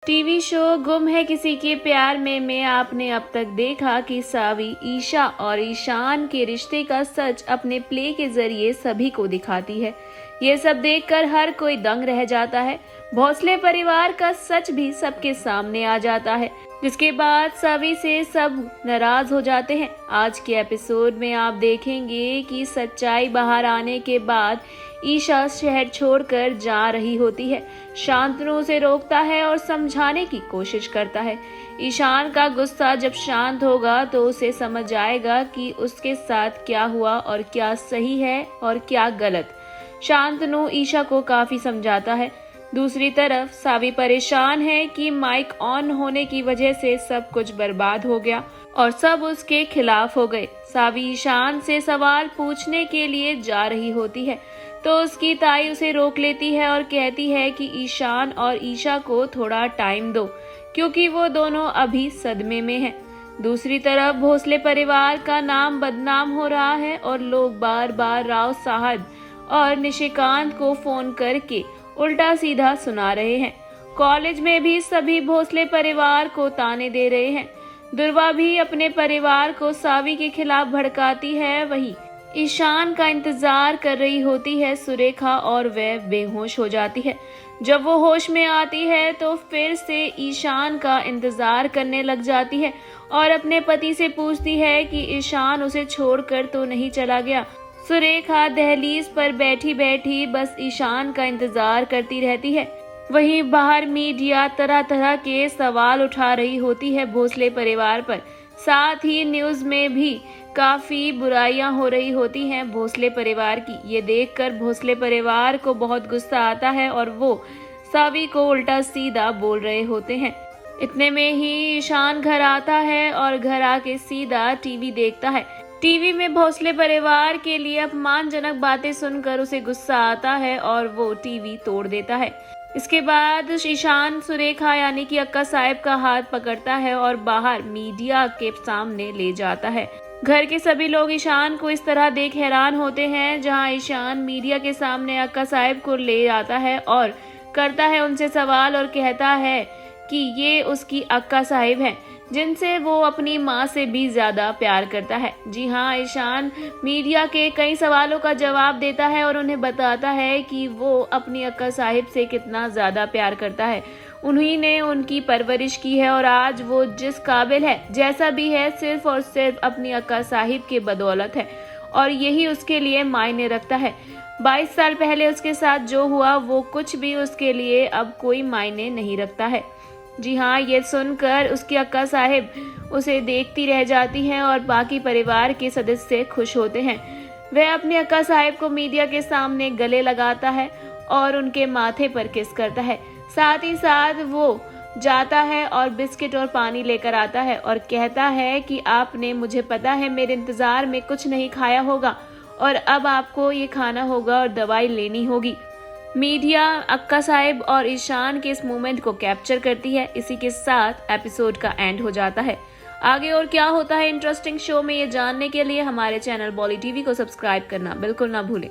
TV show गुम है किसी के प्यार में आपने अब तक देखा कि सावी ईशा और ईशान के रिश्ते का सच अपने प्ले के जरिए सभी को दिखाती है। ये सब देखकर हर कोई दंग रह जाता है। भोसले परिवार का सच भी सबके सामने आ जाता है, जिसके बाद सावी से सब नाराज हो जाते हैं। आज के एपिसोड में आप देखेंगे कि सच्चाई बाहर आने के बाद ईशा शहर छोड़कर जा रही होती है। शांतनु उसे रोकता है और समझाने की कोशिश करता है। ईशान का गुस्सा जब शांत होगा तो उसे समझ आएगा कि उसके साथ क्या हुआ और क्या सही है और क्या गलत। शांतनु ईशा को काफी समझाता है। दूसरी तरफ सावी परेशान है कि माइक ऑन होने की वजह से सब कुछ बर्बाद हो गया और सब उसके खिलाफ हो गए। सावी ईशान से सवाल पूछने के लिए जा रही होती है तो उसकी ताई उसे रोक लेती है और कहती है कि ईशान और ईशा को थोड़ा टाइम दो, क्योंकि वो दोनों अभी सदमे में हैं। दूसरी तरफ भोसले परिवार का नाम बदनाम हो रहा है और लोग बार बार राव साहब और निशिकांत को फोन करके उल्टा सीधा सुना रहे हैं। कॉलेज में भी सभी भोसले परिवार को ताने दे रहे हैं। दुर्वा भी अपने परिवार को सावी के खिलाफ भड़काती है। वहीं ईशान का इंतजार कर रही होती है सुरेखा और वह बेहोश हो जाती है। जब वो होश में आती है तो फिर से ईशान का इंतजार करने लग जाती है और अपने पति से पूछती है कि ईशान उसे छोड़कर तो नहीं चला गया। सुरेखा दहलीज पर बैठी बैठी बस ईशान का इंतजार करती रहती है। वहीं बाहर मीडिया तरह तरह के सवाल उठा रही होती है भोसले परिवार पर। साथ ही न्यूज में भी काफी बुराइयां हो रही होती हैं भोसले परिवार की। ये देखकर भोसले परिवार को बहुत गुस्सा आता है और वो सावी को उल्टा सीधा बोल रहे होते हैं। इतने में ही ईशान घर आता है और घर आके सीधा टीवी देखता है। टीवी में भोसले परिवार के लिए अपमानजनक बातें सुनकर उसे गुस्सा आता है और वो टीवी तोड़ देता है। इसके बाद ईशान सुरेखा यानी कि अक्का साहिब का हाथ पकड़ता है और बाहर मीडिया के सामने ले जाता है। घर के सभी लोग ईशान को इस तरह देख हैरान होते हैं, जहां ईशान मीडिया के सामने अक्का साहिब को ले आता है और करता है उनसे सवाल और कहता है कि ये उसकी अक्का साहिब हैं, जिनसे वो अपनी माँ से भी ज्यादा प्यार करता है। जी हाँ, ईशान मीडिया के कई सवालों का जवाब देता है और उन्हें बताता है कि वो अपनी अक्का साहिब से कितना ज्यादा प्यार करता है। उन्हीं ने उनकी परवरिश की है और आज वो जिस काबिल है, जैसा भी है, सिर्फ और सिर्फ अपनी अक्का साहिब के बदौलत है और यही उसके लिए मायने रखता है। 22 साल पहले उसके साथ जो हुआ वो कुछ भी उसके लिए अब कोई मायने नहीं रखता है। जी हाँ, ये सुनकर उसकी अक्का साहिब उसे देखती रह जाती हैं और बाकी परिवार के सदस्य खुश होते हैं। वह अपनी अक्का साहिब को मीडिया के सामने गले लगाता है और उनके माथे पर किस करता है। साथ ही साथ वो जाता है और बिस्किट और पानी लेकर आता है और कहता है कि आपने, मुझे पता है, मेरे इंतजार में कुछ नहीं खाया होगा और अब आपको ये खाना होगा और दवाई लेनी होगी। मीडिया अक्का साहिब और ईशान के इस मोमेंट को कैप्चर करती है। इसी के साथ एपिसोड का एंड हो जाता है। आगे और क्या होता है इंटरेस्टिंग शो में, ये जानने के लिए हमारे चैनल बॉली टीवी को सब्सक्राइब करना बिल्कुल ना भूलें।